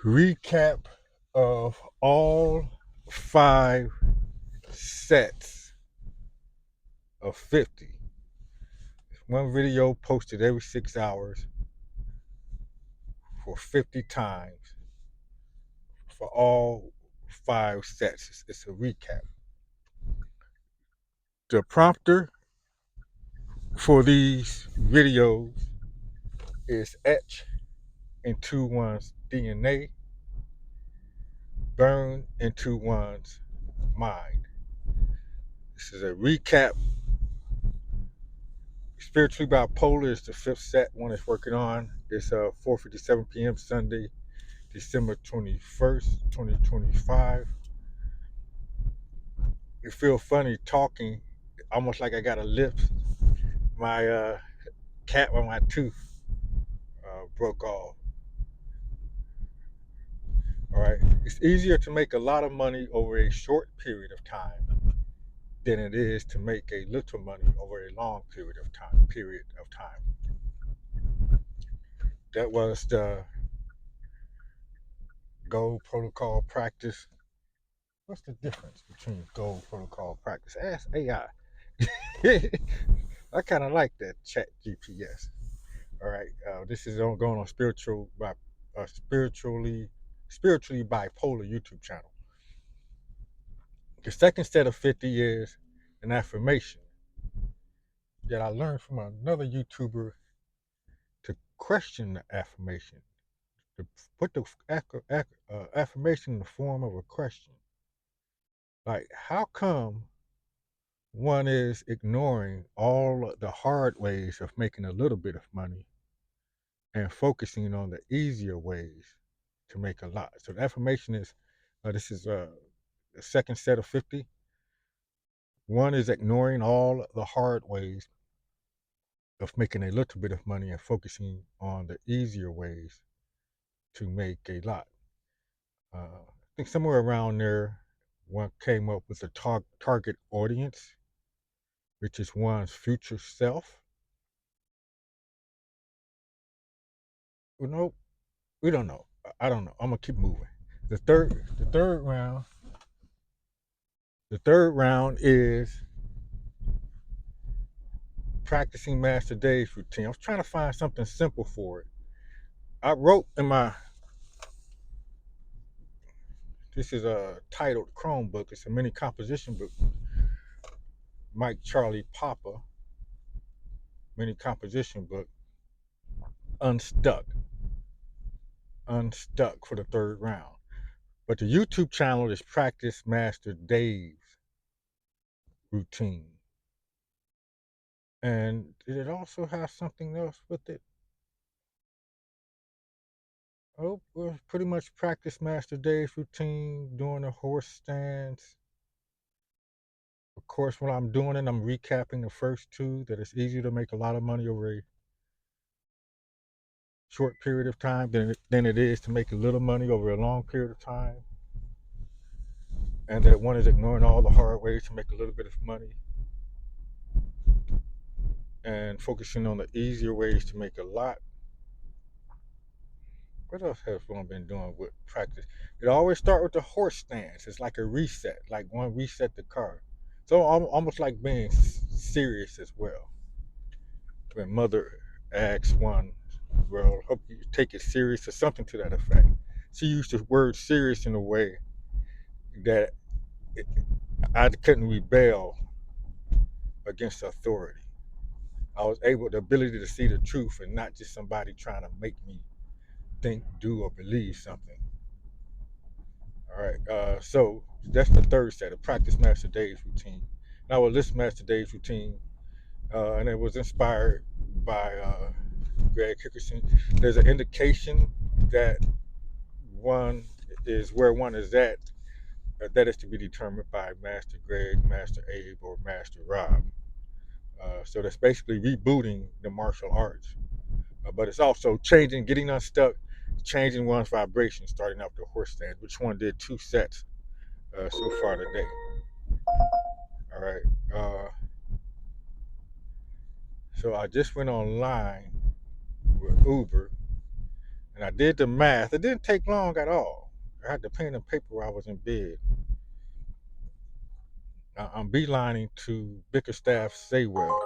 recap of all 5 sets of 50. One video posted every 6 hours for 50 times for all 5 sets. It's a recap. The prompter for these videos is Etch into one's DNA, burn into one's mind. This is a recap. Spiritually Bipolar is the 5th set one is working on. It's 4:57 p.m. Sunday, December 21st, 2025. It feels funny talking, almost like I got a lisp. My cat with my tooth broke off. All right. It's easier to make a lot of money over a short period of time than it is to make a little money over a long period of time. That was the gold protocol practice. What's the difference between gold protocol practice? Ask AI. I kind of like that chat GPS. All right. This is going on spiritually bipolar YouTube channel. The second set of 50 is an affirmation that I learned from another YouTuber to question the affirmation, to put the affirmation in the form of a question. Like, how come one is ignoring all the hard ways of making a little bit of money and focusing on the easier ways to make a lot? So the affirmation is, this is the second set of 50. One is ignoring all the hard ways of making a little bit of money and focusing on the easier ways to make a lot. I think somewhere around there, one came up with a target audience, which is one's future self. Well, no, we don't know. I don't know. I'm gonna keep moving. The third round is practicing Master Dave's routine. I was trying to find something simple for it. I wrote in my, this is a titled Chromebook. It's a mini composition book. Mike Charlie Papa mini composition book. Unstuck for the third round. But the YouTube channel is Practice Master Dave's routine. And did it also have something else with it? Oh, well, pretty much Practice Master Dave's routine, doing a horse stance. Of course, when I'm doing it, I'm recapping the first two, that it's easier to make a lot of money over a short period of time than it is to make a little money over a long period of time. And that one is ignoring all the hard ways to make a little bit of money and focusing on the easier ways to make a lot. What else has one been doing with practice? It always start with the horse stance. It's like a reset, like one reset the car. So almost like being serious as well. When mother asks one, well, hope you take it serious or something to that effect. She used the word serious in a way that I couldn't rebel against authority. I was the ability to see the truth and not just somebody trying to make me think, do, or believe something. All right, so that's the third set of Practice Master Dave's routine. And I will list Master Dave's routine, and it was inspired by Greg Hickerson. There's an indication that one is where one is at. That is to be determined by Master Greg, Master Abe, or Master Rob. So that's basically rebooting the martial arts. But it's also changing, getting unstuck, changing one's vibration, starting out the horse stance, which one did 2 sets so far today. All right. So I just went online with Uber, and And I did the math. It didn't take long at all. I had the pen and paper while I was in bed. I'm beelining to Bickerstaff Saywell.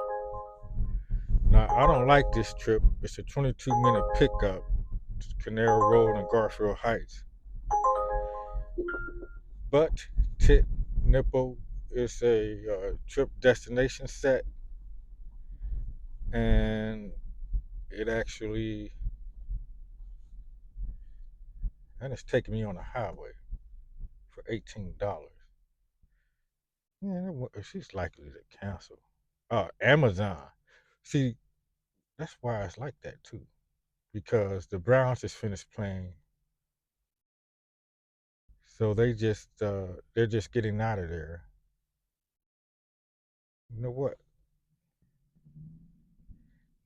Now, I don't like this trip. It's a 22-minute pickup to Canary Road and Garfield Heights. But Tit Nipple is a trip destination set, and it actually, and it's taking me on a highway for $18. Yeah, she's likely to cancel. Amazon. See, that's why it's like that too, because the Browns just finished playing, so they're just getting out of there. You know what?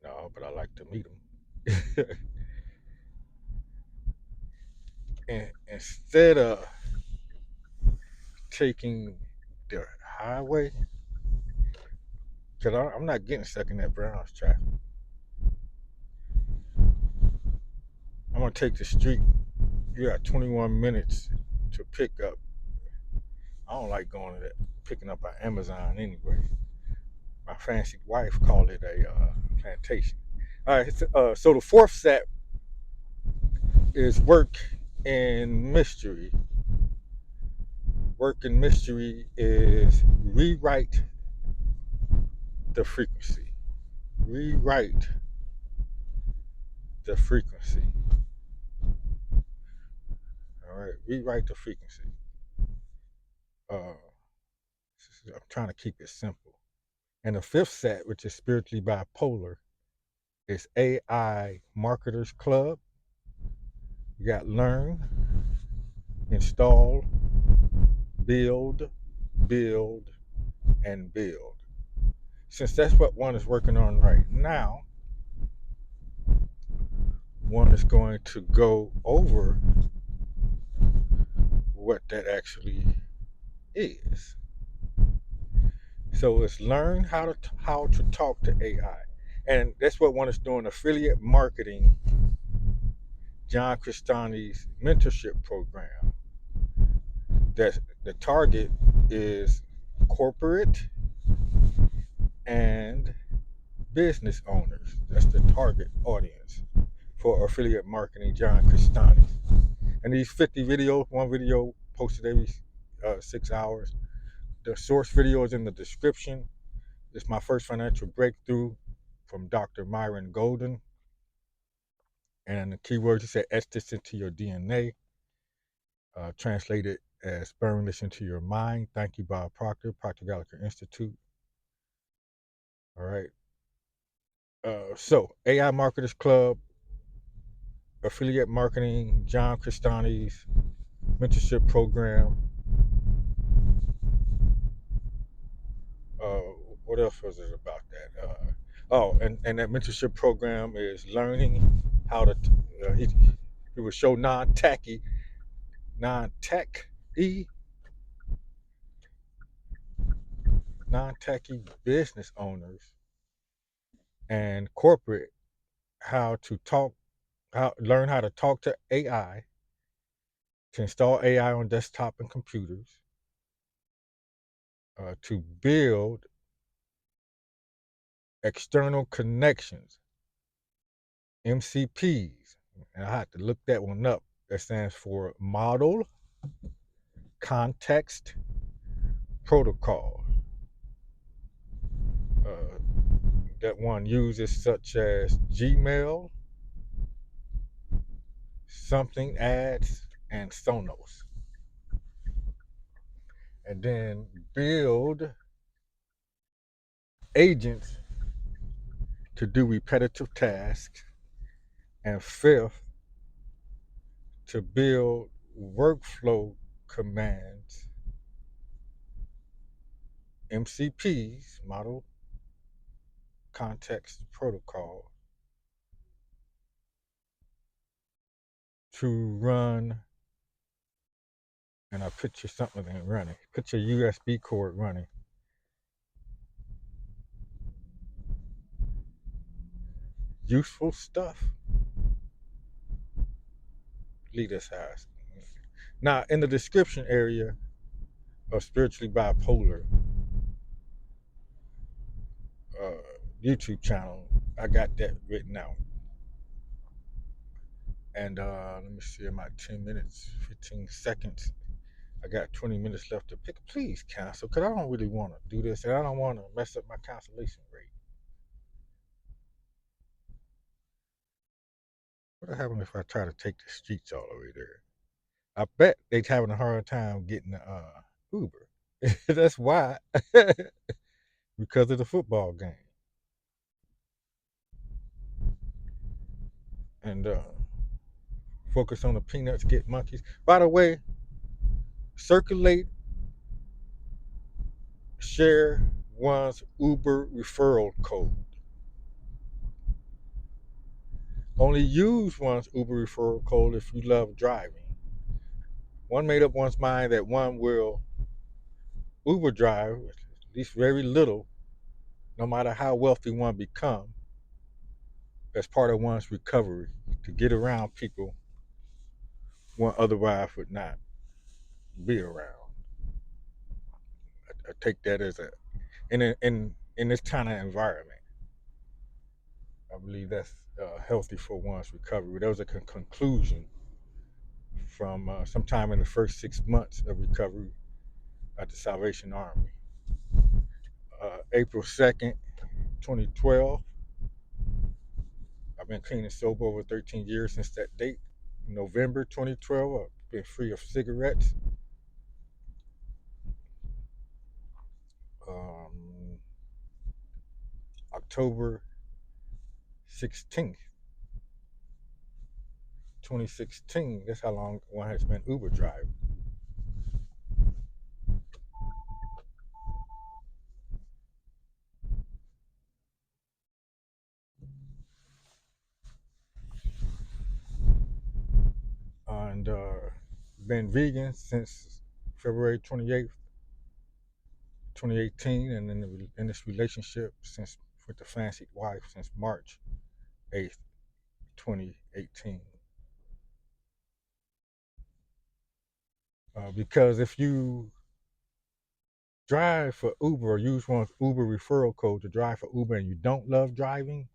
No, but I like to meet them. And instead of taking the highway, because I'm not getting stuck in that Browns traffic, I'm gonna take the street. You got 21 minutes to pick up. I don't like going to that, picking up at Amazon anyway. My fancy wife called it a plantation. All right, so the fourth set is work in mystery. Work in mystery is rewrite the frequency. Rewrite the frequency. All right, rewrite the frequency. Uh, I'm trying to keep it simple. And the fifth set, which is spiritually bipolar, is AI Marketers Club. You got learn, install, build, build, and build. Since that's what one is working on right now, one is going to go over what that actually is. So it's learn how to talk to AI, and that's what one is doing. Affiliate marketing, John Cristani's mentorship program. That the target is corporate and business owners. That's the target audience for affiliate marketing, John Cristani. And these 50 videos, one video posted every 6 hours. The source video is in the description. It's my first financial breakthrough from Dr. Myron Golden. And the keywords, he said, etch this into your DNA. Translated as burn this into your mind. Thank you, Bob Proctor, Proctor Gallagher Institute. All right. So AI Marketers Club, affiliate marketing, John Cristani's mentorship program. Uh, what else was it about that? And that mentorship program is learning how to. He would show non-tech non-techy business owners and corporate how to learn how to talk to AI, to install AI on desktop and computers, to build external connections, MCPs. And I had to look that one up. That stands for Model Context Protocol. Uh, that one uses such as Gmail, Something Ads, and Sonos. And then build agents to do repetitive tasks. And fifth, to build workflow commands, MCPs, Model Context Protocol, to run, and I picture something running. Picture USB cord running. Useful stuff. lead us has. Now, in the description area of Spiritually Bipolar uh, YouTube channel, I got that written out. And let me see, about 10 minutes, 15 seconds. I got 20 minutes left to pick. Please cancel, because I don't really want to do this, and I don't want to mess up my cancellation rate. What happens if I try to take the streets all the way there? I bet they're having a hard time getting the Uber. That's why, because of the football game. And focus on the peanuts, get monkeys. By the way, circulate, share one's Uber referral code. Only use one's Uber referral code if you love driving. One made up one's mind that one will Uber drive, at least very little, no matter how wealthy one become, as part of one's recovery to get around people one otherwise would not be around. I take that as in this kind of environment. I believe that's healthy for one's recovery. That was a conclusion from sometime in the first 6 months of recovery at the Salvation Army. April 2nd, 2012. I've been clean and sober over 13 years since that date. November 2012, I've been free of cigarettes. Um, October 16th, 2016. That's how long one has been Uber driving. And been vegan since February 28th, 2018, and in this relationship since with the fancied wife since March 8th, 2018. Because if you drive for Uber or use one's Uber referral code to drive for Uber and you don't love driving,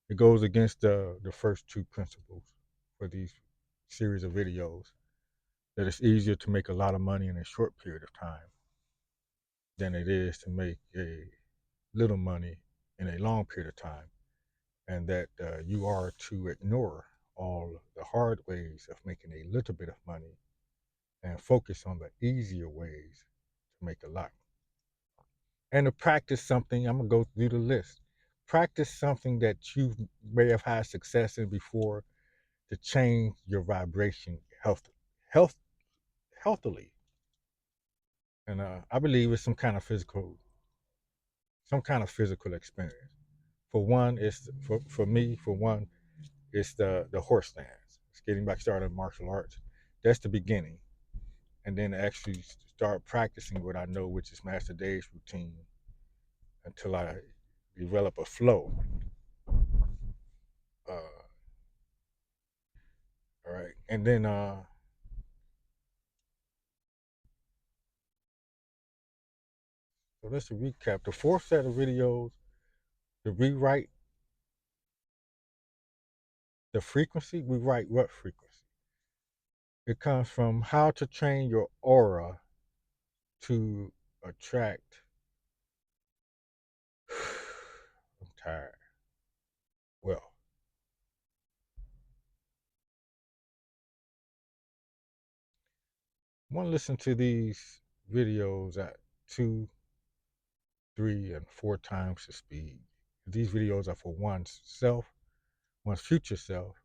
it goes against the first two principles for these series of videos. That it's easier to make a lot of money in a short period of time than it is to make a little money in a long period of time, and that you are to ignore all the hard ways of making a little bit of money and focus on the easier ways to make a lot. And to practice something, I'm gonna go through the list. Practice something that you may have had success in before to change your vibration health, healthily. And I believe it's some kind of physical experience. For one, it's for me. For one, it's the horse stance. It's getting back started in martial arts. That's the beginning, and then actually start practicing what I know, which is Master Dave's routine, until I develop a flow. All right, and then so let's recap. The fourth set of videos to rewrite the frequency. We write what frequency? It comes from how to train your aura to attract. I'm tired. Well, I want to listen to these videos at 2, 3, and 4 times the speed. These videos are for one's self, one's future self,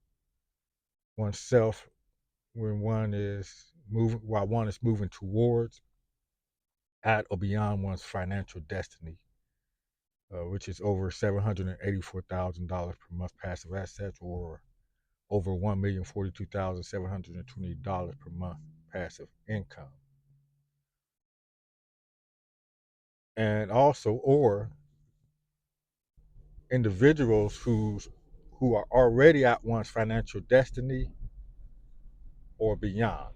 oneself when one is moving, while one is moving towards, at, or beyond one's financial destiny, which is over $784,000 per month passive assets, or over $1,042,720 per month passive income. And also, or individuals who are already at one's financial destiny or beyond.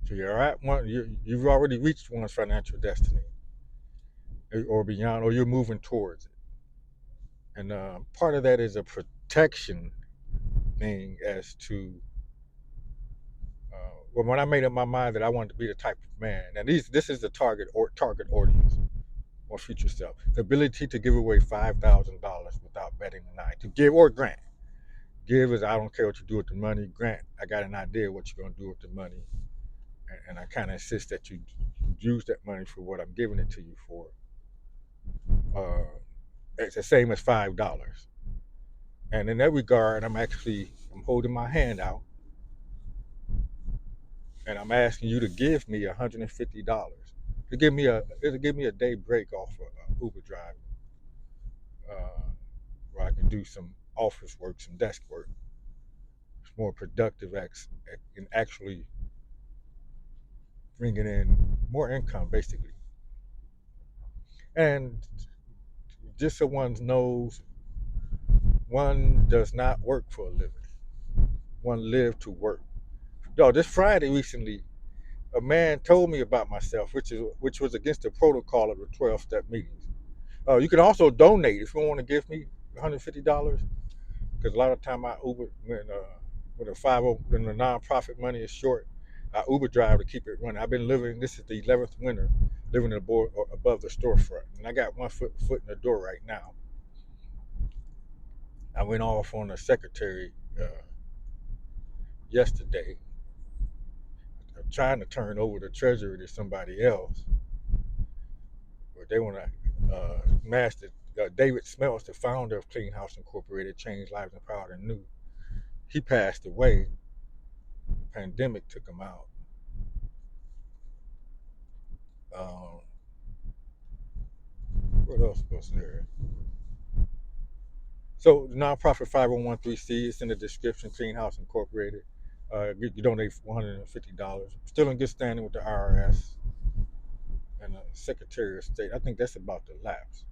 So you're at one, you've already reached one's financial destiny, or beyond, or you're moving towards it. And part of that is a protection thing as to, well, when I made up my mind that I wanted to be the type of man, and this is the target audience or future self, the ability to give away $5,000 without betting an eye, to give or grant. Give is I don't care what you do with the money. Grant, I got an idea what you're gonna do with the money, and I kind of insist that you use that money for what I'm giving it to you for. Uh, it's the same as $5, and in that regard, I'm holding my hand out, and I'm asking you to give me $150 to give me a day break off of Uber driving, uh, where I can do some office work, some desk work. It's more productive and actually bringing in more income, basically. And just so one knows, one does not work for a living. One live to work. Yo, this Friday recently, a man told me about myself, which was against the protocol of the 12-step meetings. You can also donate if you want to give me $150, because a lot of time I Uber when when the nonprofit money is short, I Uber drive to keep it running. I've been living. This is the 11th winter living above the storefront, and I got one foot in the door right now. I went off on a secretary yesterday, trying to turn over the treasury to somebody else, but they want to master. David Smeltz, the founder of Clean House Incorporated, changed lives and power and new. He passed away. The pandemic took him out. Um, what else was there? So the nonprofit 501(c) is in the description. Clean House Incorporated. You donate $150. Still in good standing with the IRS and the Secretary of State. I think that's about to lapse.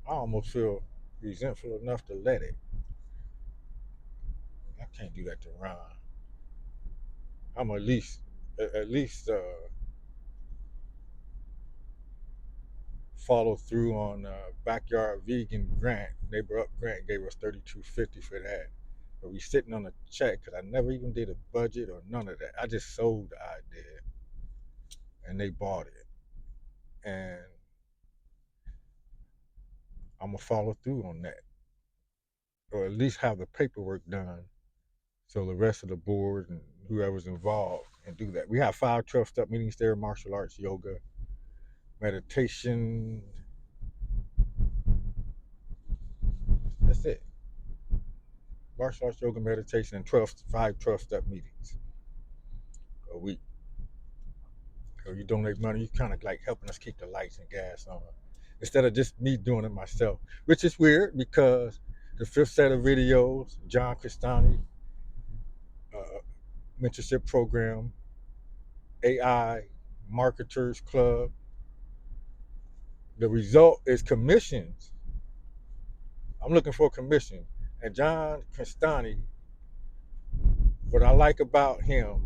I almost feel resentful enough to let it. I can't do that to Ron. I'm at least follow through on backyard vegan grant. Neighbor Up grant gave us $32.50 for that. But we sitting on a check because I never even did a budget or none of that. I just sold the idea, and they bought it, and I'm gonna follow through on that, or at least have the paperwork done, so the rest of the board and whoever's involved can do that. We have 5 12-step meetings there: martial arts, yoga, meditation. That's it. Martial arts, yoga, meditation, and 12 step meetings a week. So you donate money, you kind of like helping us keep the lights and gas on, instead of just me doing it myself, which is weird because the fifth set of videos, John Cristani, uh, mentorship program, AI marketers club, the result is commissions. I'm looking for commission. And John Cristani, what I like about him,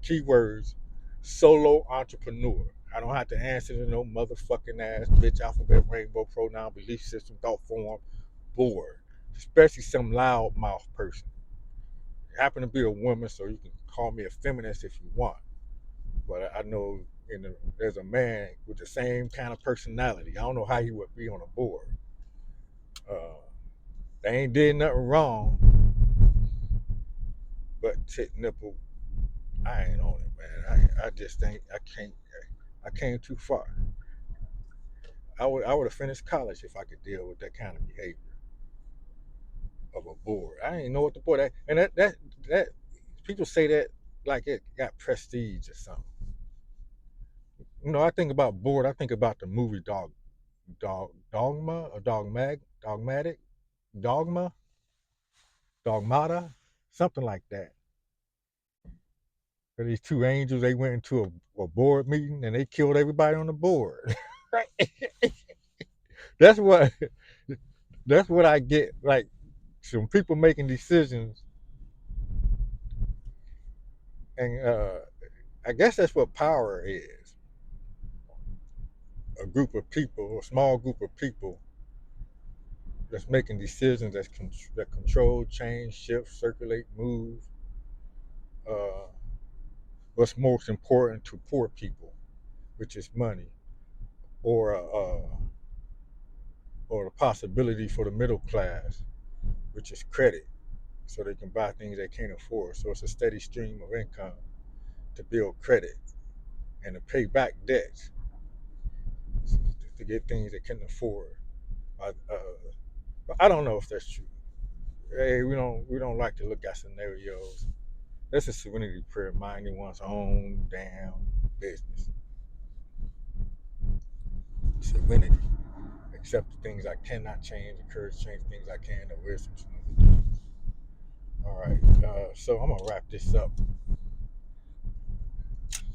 keywords, solo entrepreneur. I don't have to answer to no motherfucking ass bitch alphabet rainbow pronoun belief system thought form board, especially some loud mouth person. I happen to be a woman, so you can call me a feminist if you want. But I know there's a man with the same kind of personality. I don't know how he would be on a board. Uh, they ain't did nothing wrong, but tit nipple, I ain't on it, man. I just think I can't. I came too far. I would have finished college if I could deal with that kind of behavior of a board. I didn't know what the board and that people say that like it got prestige or something. I think about board. I think about the movie Dogma or Dogmatic, Dogma, Dogmata, something like that. Where these two angels, they went into a board meeting and they killed everybody on the board. that's what that's what I get. Like So when people making decisions, and I guess that's what power is: a group of people, a small group of people that's making decisions that control, change, shift, circulate, move. Uh, what's most important to poor people, which is money, or or the possibility for the middle class, which is credit, so they can buy things they can't afford. So it's a steady stream of income to build credit and to pay back debts, to get things they couldn't afford. But I don't know if that's true. Hey, we don't like to look at scenarios. That's a serenity prayer, minding one's own damn business. Serenity. Accept the things I cannot change, encourage change things I can, and wisdom to know the difference. All right, so I'm gonna wrap this up.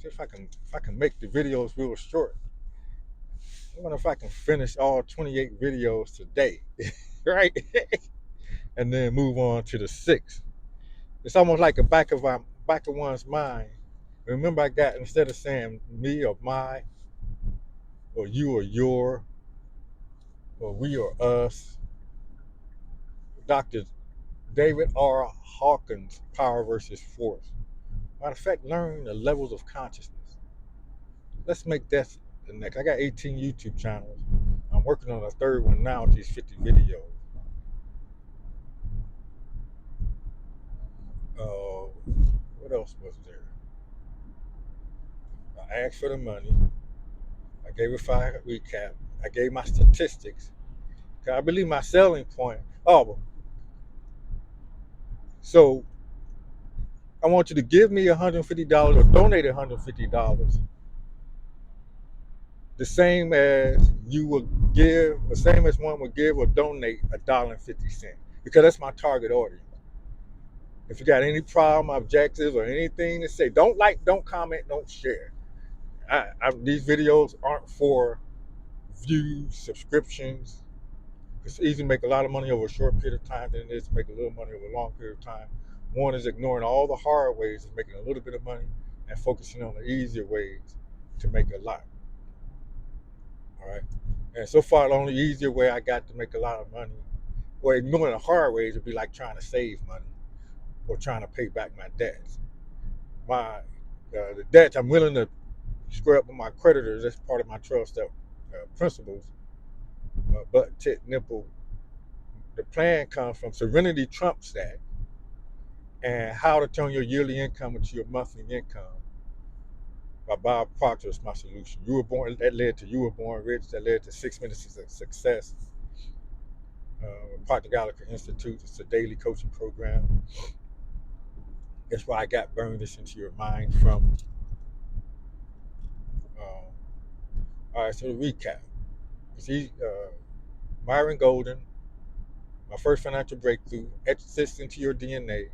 See if I can make the videos real short. I wonder if I can finish all 28 videos today, right? And then move on to the sixth. It's almost like a back of one's mind. Remember, I got, instead of saying me or my, or you or your, or we or us, Dr. David R. Hawkins' Power versus Force. Matter of fact, learn the levels of consciousness. Let's make that the next. I got 18 YouTube channels. I'm working on a third one now with these 50 videos. What else was there? I asked for the money. I gave a 5 recap. I gave my statistics. I believe my selling point. Oh, so I want you to give me $150 or donate $150. The same as you would give, the same as one would give or donate $1.50, because that's my target audience. If you got any problem, objectives, or anything to say, don't like, don't comment, don't share. These videos aren't for views, subscriptions. It's easy to make a lot of money over a short period of time than it is to make a little money over a long period of time. One is ignoring all the hard ways of making a little bit of money and focusing on the easier ways to make a lot. All right. And so far, the only easier way I got to make a lot of money, or ignoring the hard ways, would be like trying to save money or trying to pay back my debts. The debts I'm willing to square up with my creditors. That's part of my 12-step principles. Butt, tit, nipple. The plan comes from Serenity Trumps that, and How to Turn Your Yearly Income into Your Monthly Income by Bob Proctor is my solution. That led to You Were Born Rich, that led to 6 Minutes of Success. Proctor Gallagher Institute, it's a daily coaching program. That's why I got Burn This Into Your Mind from. All right, so to recap. See, Myron Golden, my first financial breakthrough, etched this into your DNA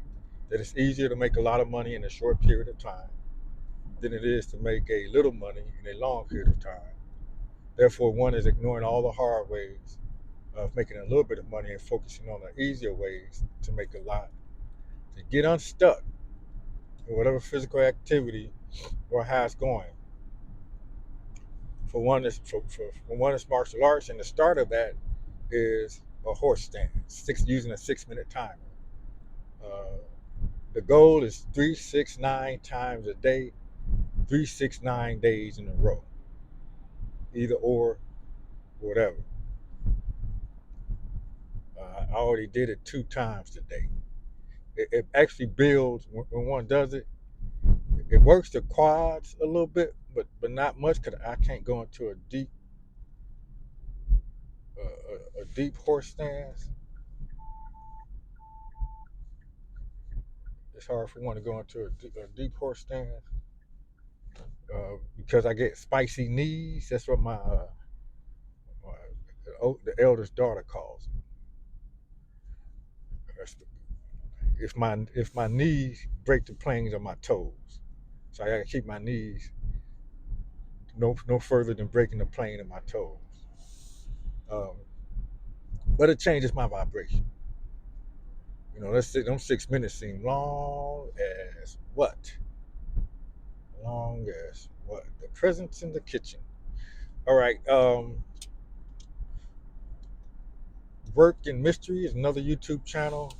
that it's easier to make a lot of money in a short period of time than it is to make a little money in a long period of time. Therefore, one is ignoring all the hard ways of making a little bit of money and focusing on the easier ways to make a lot. To get unstuck in whatever physical activity or how it's going. For one, it's martial arts, and the start of that is a horse stance, using a 6-minute timer. Uh, the goal is 369 times a day, 369 days in a row, either or, whatever. I already did it 2 times today. It actually builds when one does it. It works the quads a little bit, but not much because I can't go into a deep horse stance. It's hard for one to go into a deep horse stance because I get spicy knees. That's what the eldest daughter calls it. If my knees break the planes of my toes, so I got to keep my knees no further than breaking the plane of my toes. Um, but it changes my vibration. Let's say them 6 minutes seem long as what? Long as what? The presence in the kitchen. All right. Work in Mystery is another YouTube channel.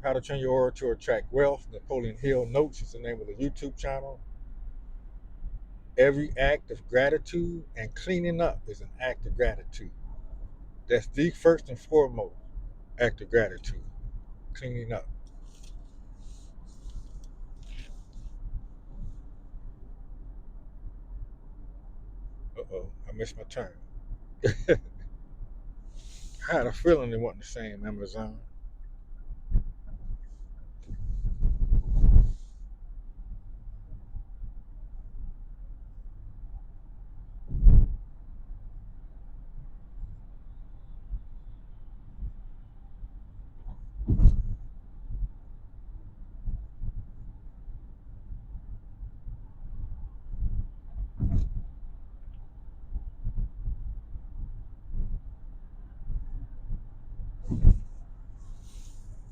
How to Train Your Aura to Attract Wealth. Napoleon Hill Notes is the name of the YouTube channel. Every act of gratitude and cleaning up is an act of gratitude. That's the first and foremost act of gratitude. Cleaning up. Uh-oh, I missed my turn. I had a feeling they weren't the same, Amazon.